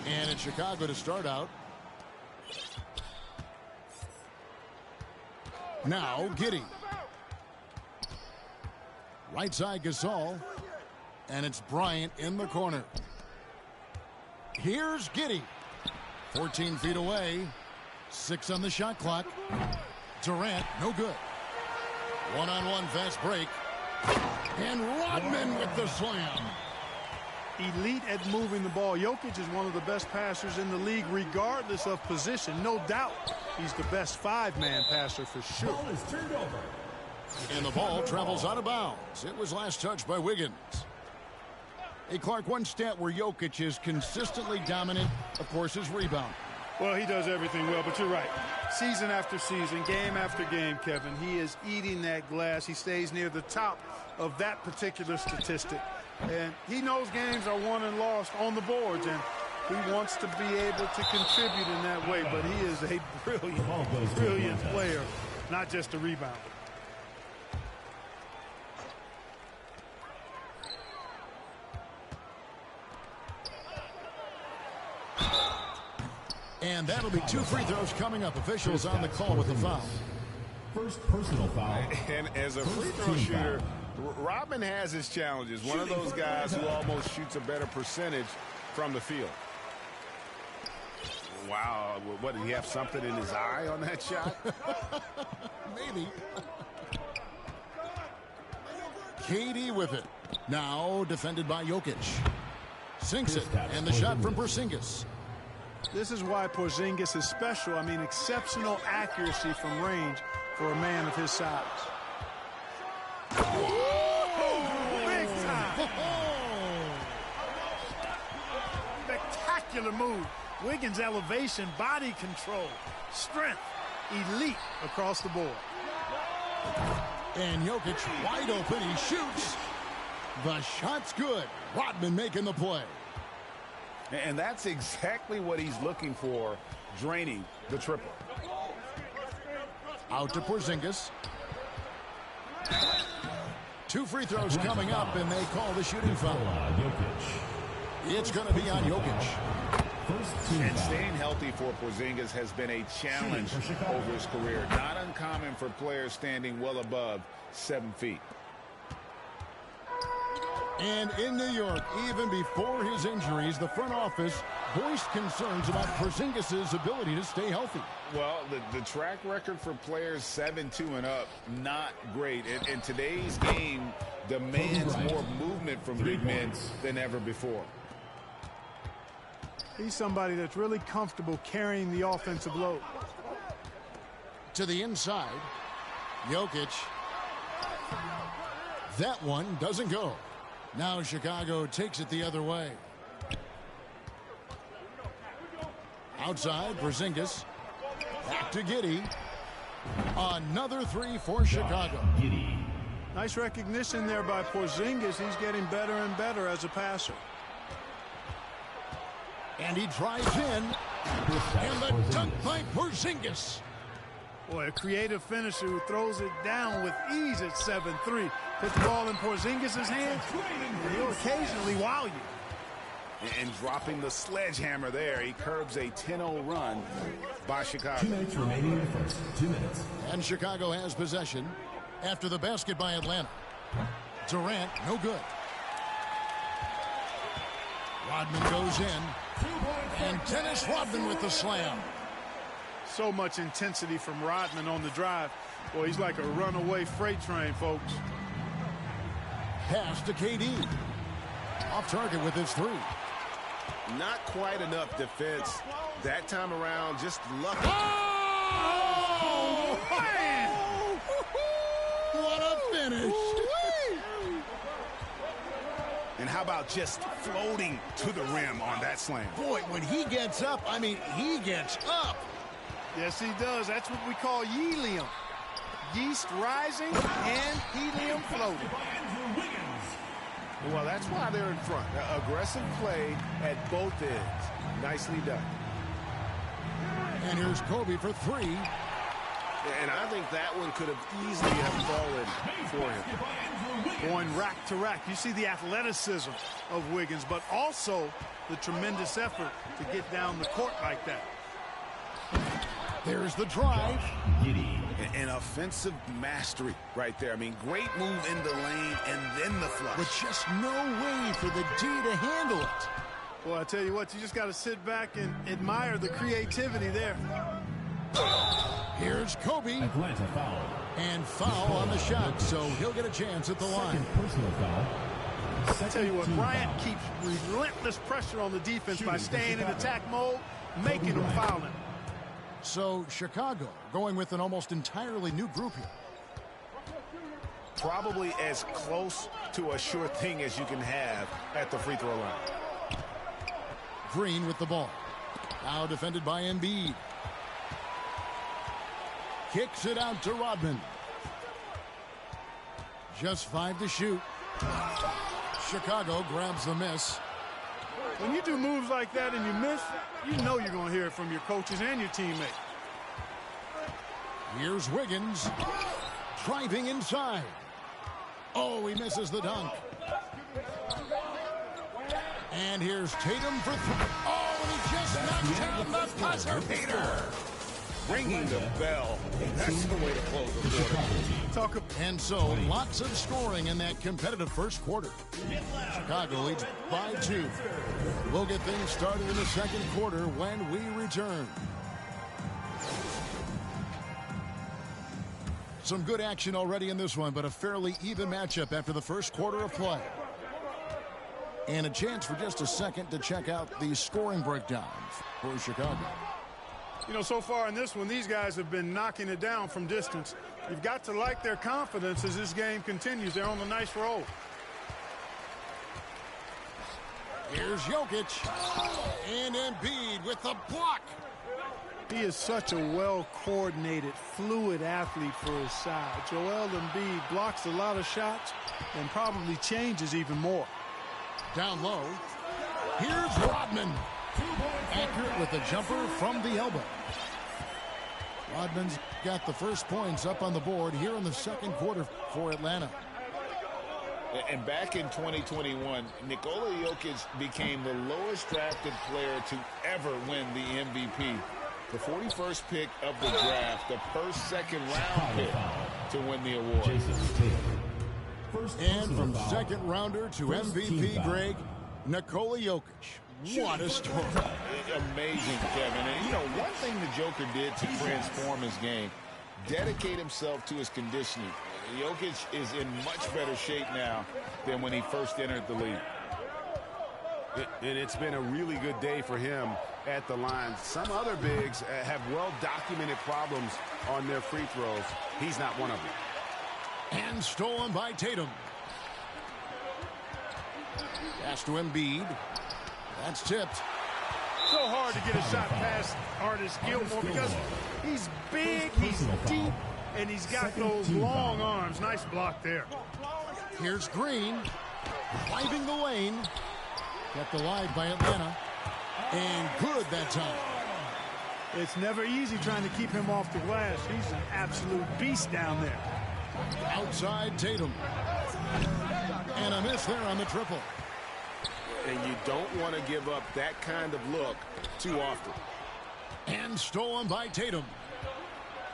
And it's Chicago to start out. Now Giddey. Right side Gasol. And it's Bryant in the corner. Here's Giddey. 14 feet away. 6 on the shot clock. Durant, no good. One-on-one fast break. And Rodman with the slam. Elite at moving the ball. Jokic is one of the best passers in the league, regardless of position. No doubt he's the best five-man passer for sure. Ball is turned over. And the ball travels out of bounds. It was last touched by Wiggins. Hey, Clark, one stat where Jokic is consistently dominant, of course, is rebound. Well, he does everything well, but you're right. Season after season, game after game, Kevin, he is eating that glass. He stays near the top of that particular statistic. And he knows games are won and lost on the boards, and he wants to be able to contribute in that way. But he is a brilliant player, not just a rebounder. And that'll be 2 free throws coming up. Officials on the call with the foul. First personal foul. And as a free throw shooter, Rodman has his challenges. One of those guys who almost shoots a better percentage from the field. Wow, what, did he have something in his eye on that shot? Maybe. KD with it. Now defended by Jokic. Sinks it, and the shot from Porzingis. This is why Porzingis is special. I mean, exceptional accuracy from range for a man of his size. Big time. Spectacular move. Wiggins' elevation, body control, strength, elite across the board. And Jokic wide open. He shoots. The shot's good. Rodman making the play. And that's exactly what he's looking for, draining the triple. Out to Porzingis. 2 free throws coming up, and they call the shooting foul. It's going to be on Jokic. And staying healthy for Porzingis has been a challenge over his career. Not uncommon for players standing well above 7 feet. And in New York, even before his injuries, the front office voiced concerns about Porzingis' ability to stay healthy. Well, the track record for players 7'2" and up, not great. And today's game demands more movement from big men than ever before. He's somebody that's really comfortable carrying the offensive load. To the inside, Jokic. That one doesn't go. Now Chicago takes it the other way. Outside, Porzingis. Back to Giddey. Another 3 for Chicago. Nice recognition there by Porzingis. He's getting better and better as a passer. And he drives in. And the dunk by Porzingis. Boy, a creative finisher who throws it down with ease at 7-3. Put the ball in Porzingis' hands, and he'll occasionally wow you. And dropping the sledgehammer there, he curbs a 10-0 run by Chicago. 2 minutes remaining in the first. 2 minutes. And Chicago has possession after the basket by Atlanta. Durant, no good. Rodman goes in. And Dennis Rodman with the slam. So much intensity from Rodman on the drive. Boy, he's like a runaway freight train, folks. Pass to KD. Off target with his 3. Not quite enough defense that time around. Just lucky. Oh! Man! What a finish. And how about just floating to the rim on that slam? Boy, when he gets up, I mean, he gets up. Yes, he does. That's what we call helium. Yeast rising and helium floating. Well, that's why they're in front. Aggressive play at both ends. Nicely done. And here's Kobe for three. And I think that one could have easily have fallen for him. Going rack to rack. You see the athleticism of Wiggins, but also the tremendous effort to get down the court like that. There's the drive. An offensive mastery right there. I mean, great move in the lane and then the flush. But just no way for the D to handle it. Well, I tell you what, you just got to sit back and admire the creativity there. Here's Kobe. Atlanta foul. And foul on the shot, so he'll get a chance at the line. Second personal foul. I tell you what, Bryant keeps relentless pressure on the defense by staying in attack mode, making them foul him. So Chicago going with an almost entirely new group here. Probably as close to a sure thing as you can have at the free throw line. Green with the ball. Now defended by Embiid. Kicks it out to Rodman. Just 5 to shoot. Chicago grabs the miss. When you do moves like that and you miss, you know you're going to hear it from your coaches and your teammates. Here's Wiggins. Driving inside. Oh, he misses the dunk. And here's Tatum for three. Oh, and he just knocked down the buzzer beater. Ringing the bell. That's the way to close the quarter. And so, lots of scoring in that competitive first quarter. Chicago leads by 2. We'll get things started in the second quarter when we return. Some good action already in this one, but a fairly even matchup after the first quarter of play. And a chance for just a second to check out the scoring breakdowns for Chicago. You know, so far in this one, these guys have been knocking it down from distance. You've got to like their confidence as this game continues. They're on a nice roll. Here's Jokic. And Embiid with the block. He is such a well-coordinated, fluid athlete for his side. Joel Embiid blocks a lot of shots and probably changes even more. Down low. Here's Rodman. Accurate with the jumper from the elbow. Rodman's got the first points up on the board here in the second quarter for Atlanta. And back in 2021, Nikola Jokic became the lowest drafted player to ever win the MVP. The 41st pick of the draft, the first second-round pick to win the award. And from second rounder to MVP, Greg, Nikola Jokic. What a story. Amazing, Kevin. And, you know, one thing the Joker did to transform his game, dedicate himself to his conditioning. Jokic is in much better shape now than when he first entered the league. It's been a really good day for him at the line. Some other bigs have well-documented problems on their free throws. He's not one of them. And stolen by Tatum. Pass to Embiid. That's tipped. So hard to get a shot past Artis Gilmore because he's big, he's deep, and he's got those long arms. Nice block there. Here's Green. Driving the lane. Kept alive by Atlanta. And good that time. It's never easy trying to keep him off the glass. He's an absolute beast down there. Outside Tatum. And a miss there on the triple. And you don't want to give up that kind of look too often. And stolen by Tatum.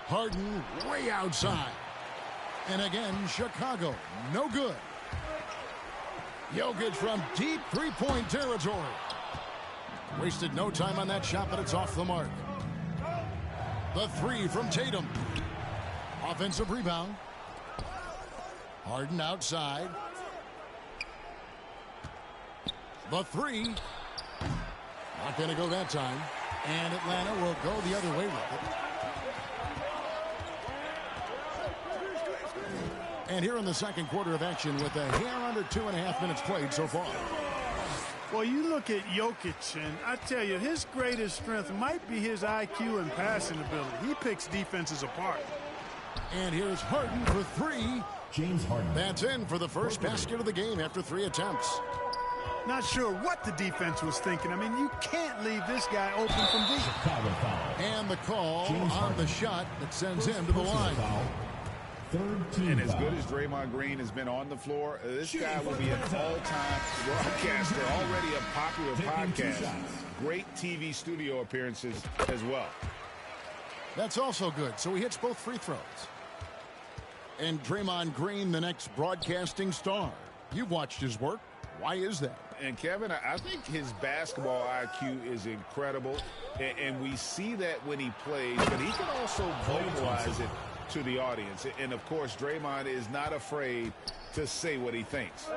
Harden way outside. And again, Chicago, no good. Jokic from deep three-point territory. Wasted no time on that shot, but it's off the mark. The three from Tatum. Offensive rebound. Harden outside. The three. Not going to go that time. And Atlanta will go the other way with it. And here in the second quarter of action with a hair under 2.5 minutes played so far. Well, you look at Jokic, and I tell you, his greatest strength might be his IQ and passing ability. He picks defenses apart. And here's Harden for three. James Harden. That's in for the first basket of the game after 3 attempts. Not sure what the defense was thinking. I mean, you can't leave this guy open from deep. Chicago foul. And the call James on Harden. the shot that sends First him to the personal line. foul. Third team And as foul. good as Draymond Green has been on the floor, this guy will be an all-time broadcaster, already a popular Taking 2 podcast. shots. Great TV studio appearances as well. That's also good. So he hits both free throws. And Draymond Green, the next broadcasting star. You've watched his work. Why is that? And Kevin, I think his basketball IQ is incredible, and we see that when he plays, but he can also vocalize it to the audience. And of course, Draymond is not afraid to say what he thinks.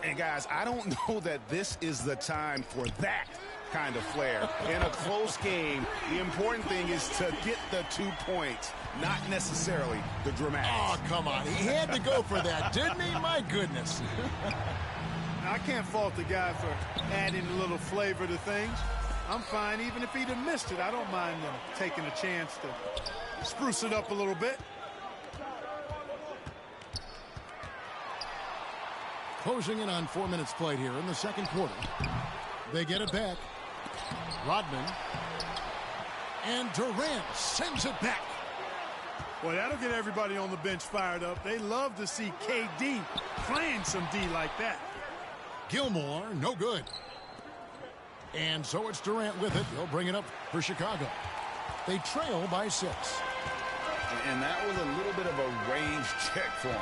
And guys, I don't know that this is the time for that kind of flair. In a close game, the important thing is to get the 2 points, not necessarily the dramatics. Oh, come on. He had to go for that, didn't he? My goodness. I can't fault the guy for adding a little flavor to things. I'm fine even if he'd have missed it. I don't mind them taking a chance to spruce it up a little bit. Closing in on 4 minutes played here in the second quarter. They get it back. Rodman. And Durant sends it back. Boy, that'll get everybody on the bench fired up. They love to see KD playing some D like that. Gilmore, no good. And so it's Durant with it. They'll bring it up for Chicago. They trail by 6. And that was a little bit of a range check for him.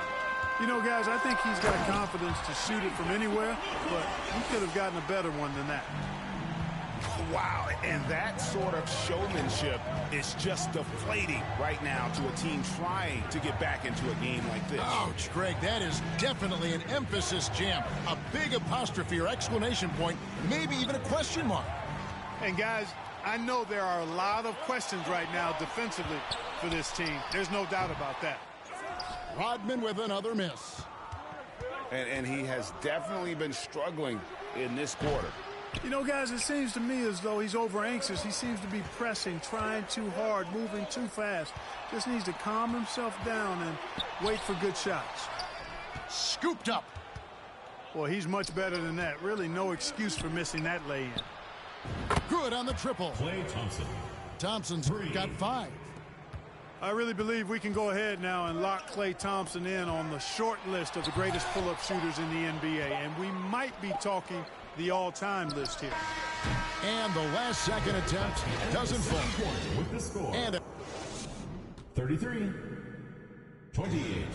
You know, guys, I think he's got confidence to shoot it from anywhere, but he could have gotten a better one than that. Wow, and that sort of showmanship is just deflating right now to a team trying to get back into a game like this. Ouch, Greg, that is definitely an emphasis jam. A big apostrophe or exclamation point, maybe even a question mark. And, guys, I know there are a lot of questions right now defensively for this team. There's no doubt about that. Rodman with another miss. And he has definitely been struggling in this quarter. You know, guys, it seems to me as though he's over anxious. He seems to be pressing, trying too hard, moving too fast. Just needs to calm himself down and wait for good shots. Scooped up. Well, he's much better than that. Really no excuse for missing that lay-in. Good on the triple. Klay Thompson. Thompson's got 5. I really believe we can go ahead now and lock Klay Thompson in on the short list of the greatest pull-up shooters in the NBA. And we might be talking the all-time list here. And the last second attempt doesn't fall. With the score. And 33-28.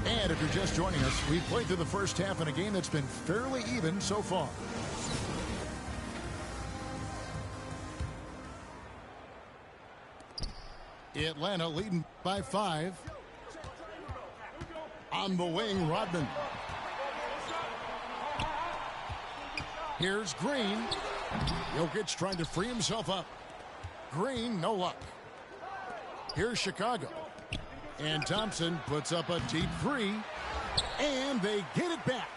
And if you're just joining us, we've played through the first half in a game that's been fairly even so far. Atlanta leading by 5. On the wing, Rodman. Here's Green. Jokic trying to free himself up. Green, no luck. Here's Chicago. And Thompson puts up a deep 3. And they get it back.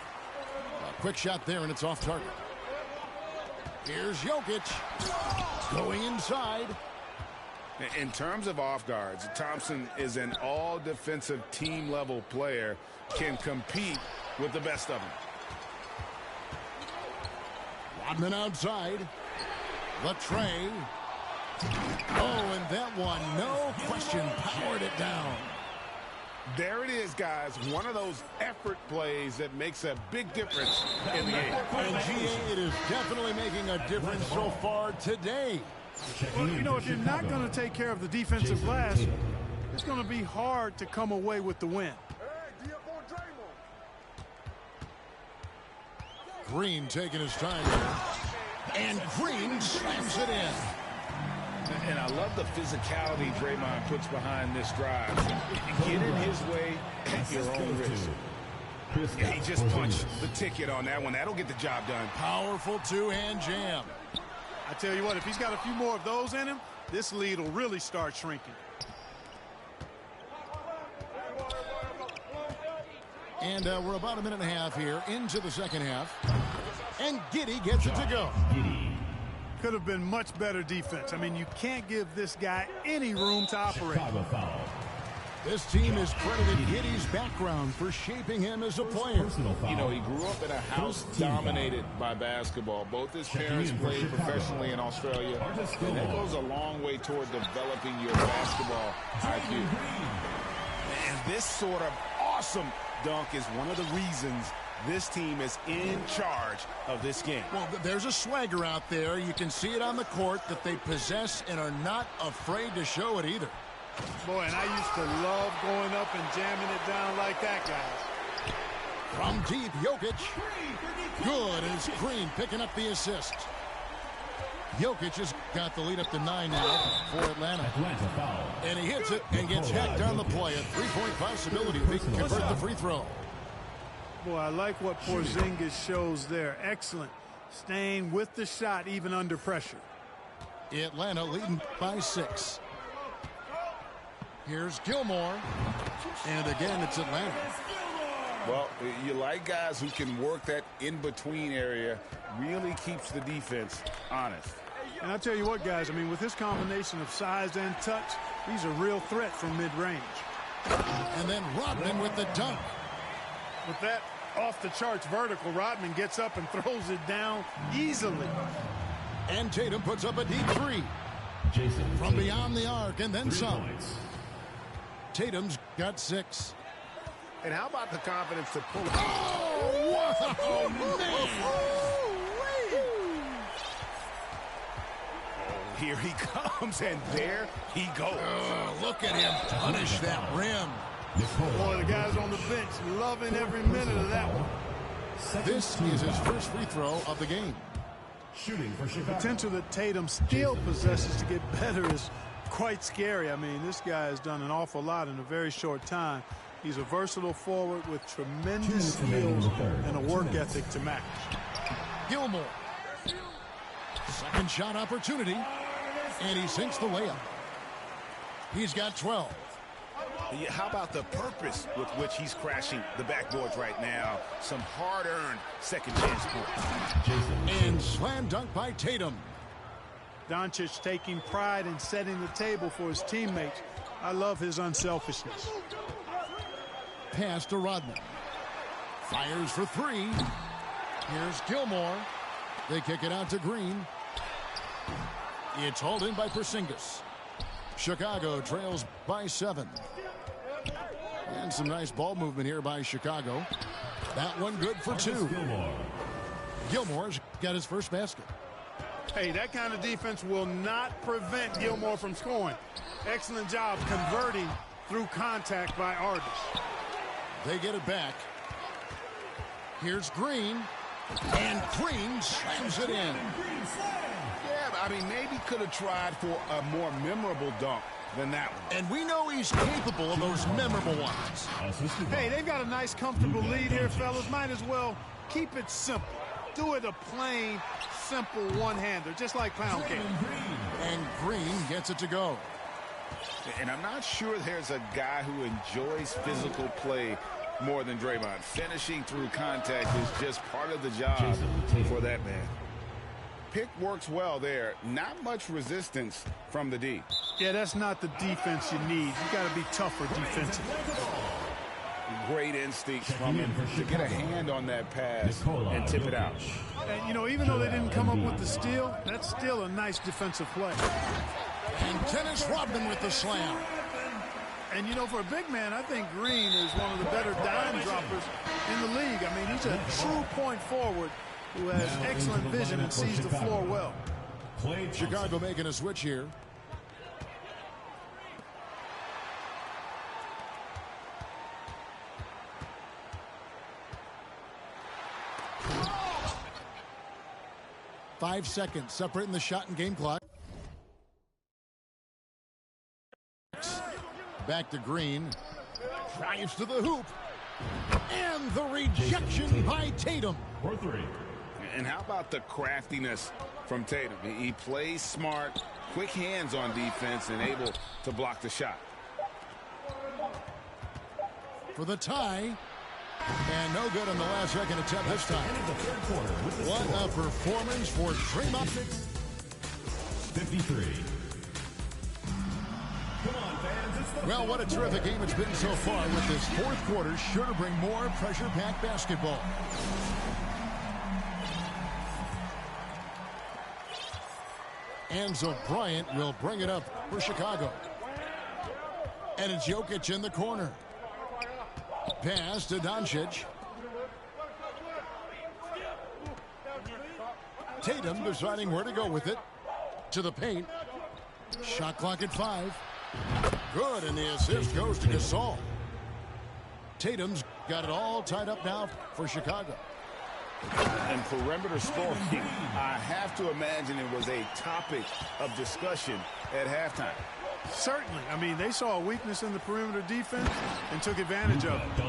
A quick shot there, and it's off target. Here's Jokic. Going inside. In terms of off guards, Thompson is an all-defensive team-level player, can compete with the best of them. Rodman outside. The tray. Oh, and that one, no question, powered it down. There it is, guys. One of those effort plays that makes a big difference in the game. And GA, it is definitely making a difference so far today. Well, you know, if you're not going to take care of the defensive glass, it's going to be hard to come away with the win. Green taking his time. And Green slams it in. And I love the physicality Draymond puts behind this drive. Get in his way at your own risk. Yeah, he just punched the ticket on that one. That'll get the job done. Powerful two-hand jam. I tell you what, if he's got a few more of those in him, this lead will really start shrinking. And we're about a minute and a half here into the second half. And Giddey gets it to go. Could have been much better defense. I mean, you can't give this guy any room to operate. Chicago foul. This team is credited Giddey's background for shaping him as a player. You know, he grew up in a house dominated by basketball. Both his parents played professionally in Australia, and that goes a long way toward developing your basketball IQ. And this sort of awesome dunk is one of the reasons this team is in charge of this game. Well, there's a swagger out there. You can see it on the court that they possess and are not afraid to show it either. Boy, and I used to love going up and jamming it down like that, guys. From deep, Jokic. Good, and it's Green picking up the assist. Jokic has got the lead up to 9 now for Atlanta. And he hits it and gets hacked on the play. A three-point possibility if he can convert the free throw. Boy, I like what Porzingis shows there. Excellent. Staying with the shot even under pressure. Atlanta leading by 6. Here's Gilmore. And again, it's Atlanta. Well, you like guys who can work that in-between area. Really keeps the defense honest. And I'll tell you what, guys, I mean, with this combination of size and touch, he's a real threat from mid-range. And then Rodman with the dunk. With that off-the-charts vertical, Rodman gets up and throws it down easily. And Tatum puts up a deep three. From beyond the arc and then some. Tatum's got 6. And how about the confidence to pull it? Oh, man. Here he comes, and there he goes. Look at him punish that rim. Boy, the guys on the bench loving every minute of that one. This is his first free throw of the game. Shooting for Chicago. Potential that Tatum still possesses to get better is quite scary. I mean, this guy has done an awful lot in a very short time. He's a versatile forward with tremendous skills and a work ethic to match. Gilmore. Second shot opportunity. And he sinks the layup. He's got 12. How about the purpose with which he's crashing the backboards right now? Some hard-earned second chance points. And slam dunk by Tatum. Doncic taking pride in setting the table for his teammates. I love his unselfishness. Pass to Rodman. Fires for 3. Here's Gilmore. They kick it out to Green. It's hauled in by Porzingis. Chicago trails by 7. And some nice ball movement here by Chicago. That one good for 2. Gilmore's got his first basket. Hey, that kind of defense will not prevent Gilmore from scoring. Excellent job converting through contact by Artis. They get it back. Here's Green. And Green slams it in. Yeah, I mean, maybe could have tried for a more memorable dunk than that one. And we know he's capable of those memorable ones. Hey, they've got a nice, comfortable lead here, fellas. Might as well keep it simple. Do it a plain, simple one-hander, just like pound cake. And Green gets it to go. And I'm not sure there's a guy who enjoys physical play more than Draymond. Finishing through contact is just part of the job for that man. Pick works well there. Not much resistance from the D. Yeah, that's not the defense you need. You got to be tougher defensively. Great instincts from him to get a hand on that pass and tip it out. And, you know, even though they didn't come up with the steal, that's still a nice defensive play. And Dennis Rodman with the slam. And, you know, for a big man, I think Green is one of the better dime droppers in the league. I mean, he's a true point forward who has excellent vision and sees the floor well. Chicago making a switch here. Five seconds separating the shot and game clock. Back to Green. Drives to the hoop. And the rejection by Tatum. For 3. And how about the craftiness from Tatum? He plays smart, quick hands on defense, and able to block the shot. For the tie. And no good on the last second attempt this time. What a performance for Draymond. 53. Come on, fans, it's Well, what a terrific game it's been so far, with this fourth quarter sure to bring more pressure-packed basketball. Enzo Bryant will bring it up for Chicago. And it's Jokic in the corner. Pass to Doncic. Tatum deciding where to go with it. To the paint. Shot clock at 5. Good, and the assist goes to Gasol. Tatum's got it all tied up now for Chicago. And perimeter scoring, I have to imagine it was a topic of discussion at halftime. Certainly. I mean, they saw a weakness in the perimeter defense and took advantage of it.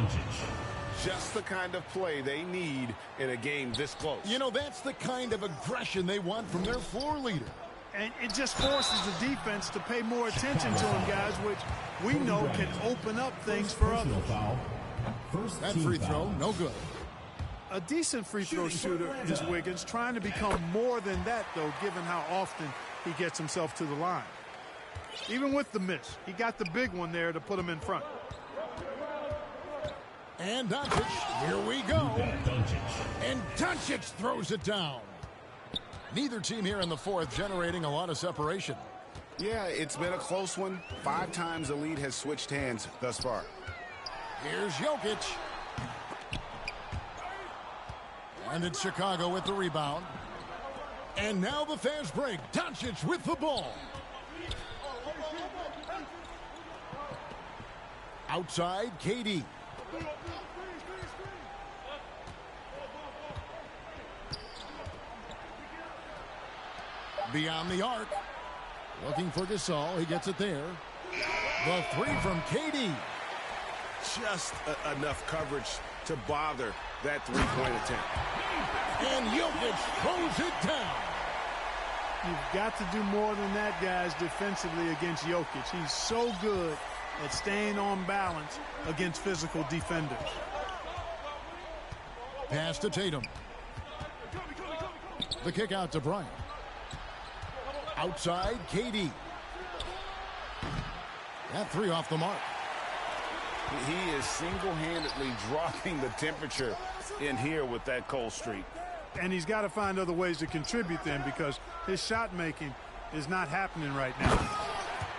Just the kind of play they need in a game this close. You know, that's the kind of aggression they want from their floor leader. And it just forces the defense to pay more attention to him, guys, which we know can open up things for others. That free throw, no good. A decent free throw shooter is Wiggins, trying to become more than that, though, given how often he gets himself to the line. Even with the miss, he got the big one there to put him in front. And Doncic, here we go. And Doncic throws it down. Neither team here in the fourth generating a lot of separation. Yeah, it's been a close one. 5 times the lead has switched hands thus far. Here's Jokic. And it's Chicago with the rebound. And now the fast break. Doncic with the ball. Outside, KD. Beyond the arc. Looking for Gasol. He gets it there. The three from KD. Just enough coverage to bother that three-point attempt. And Jokic throws it down. You've got to do more than that, guys, defensively against Jokic. He's so good at staying on balance against physical defenders. Pass to Tatum. The kick out to Bryant. Outside, KD. That three off the mark. He is single-handedly dropping the temperature in here with that cold streak. And he's got to find other ways to contribute then, because his shot making is not happening right now.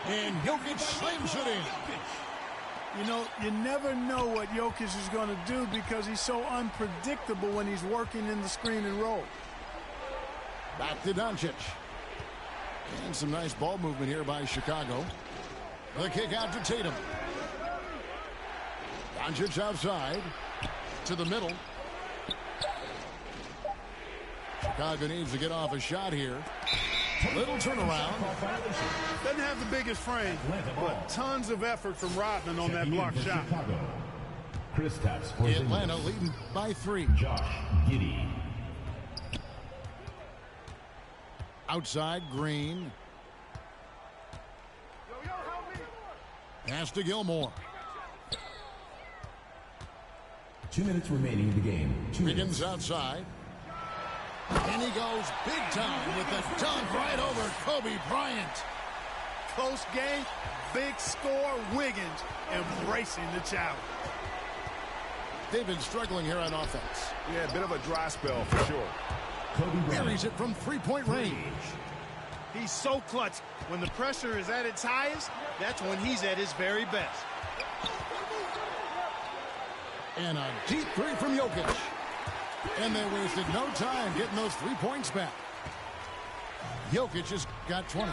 And Jokic slams it in. You know, you never know what Jokic is going to do because he's so unpredictable when he's working in the screen and roll. Back to Doncic. And some nice ball movement here by Chicago. The kick out to Tatum. Doncic outside. To the middle. Chicago needs to get off a shot here. Little turnaround. Doesn't have the biggest frame, but tons of effort from Rodman on that block shot. Atlanta leading by 3. Josh Giddey. Outside, Green. Pass to Gilmore. 2 minutes remaining in the game. Wiggins outside. And he goes big time with the dunk right over Kobe Bryant. Close game, big score, Wiggins embracing the challenge. They've been struggling here on offense. Yeah, a bit of a dry spell for sure. Buries it from three-point range. He's so clutch. When the pressure is at its highest, that's when he's at his very best. And a deep three from Jokic. And they wasted no time getting those 3 points back. Jokic has got 20.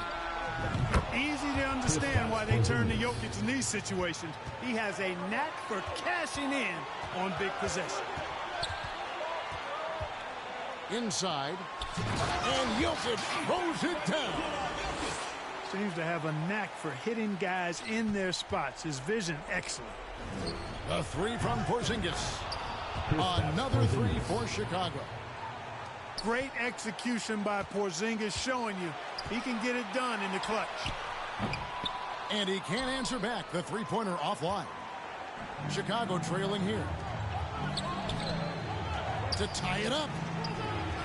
Easy to understand why they turn to Jokic in these situations. He has a knack for cashing in on big possessions. Inside. And Jokic throws it down. Seems to have a knack for hitting guys in their spots. His vision, excellent. The three from Porzingis. Another three for Chicago. Great execution by Porzingis, showing you he can get it done in the clutch. And he can't answer back. The three-pointer offline. Chicago trailing here. To tie it up.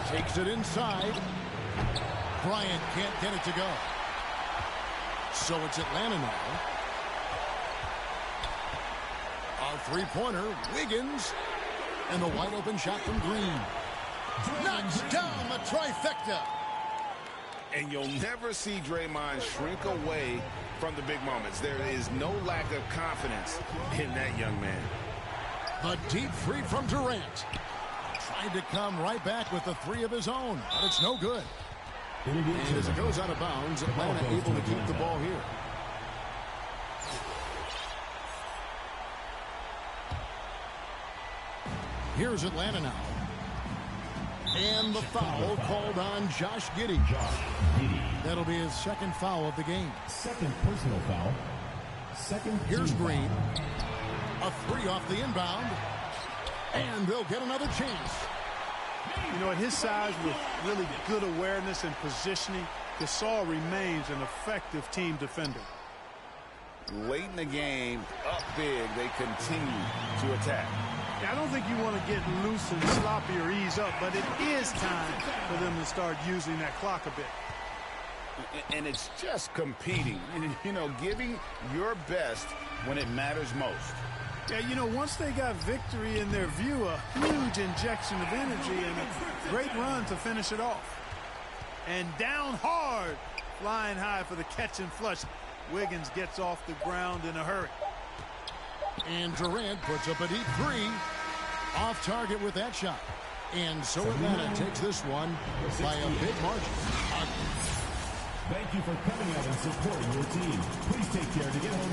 Takes it inside. Bryant can't get it to go. So it's Atlanta now. three-pointer, Wiggins. And the wide-open shot from Green. Knocks down the trifecta. And you'll never see Draymond shrink away from the big moments. There is no lack of confidence in that young man. The deep three from Durant. Tried to come right back with the three of his own, but it's no good. And as it goes out of bounds, Atlanta able to keep the ball here. Here's Atlanta now. And the foul called on Josh Giddey. That'll be his second foul of the game. Second personal foul. Second. Here's Green. A three off the inbound. And they'll get another chance. You know, at his size, with really good awareness and positioning, Gasol remains an effective team defender. Late in the game, up big, they continue to attack. I don't think you want to get loose and sloppy or ease up, but it is time for them to start using that clock a bit. And it's just competing, you know, giving your best when it matters most. Yeah, you know, once they got victory in their view, a huge injection of energy and a great run to finish it off. And down hard, flying high for the catch and flush. Wiggins gets off the ground in a hurry. And Durant puts up a deep three. Off target with that shot. And so Atlanta takes this one by a big margin. Thank you for coming out and supporting your team. Please take care to get home.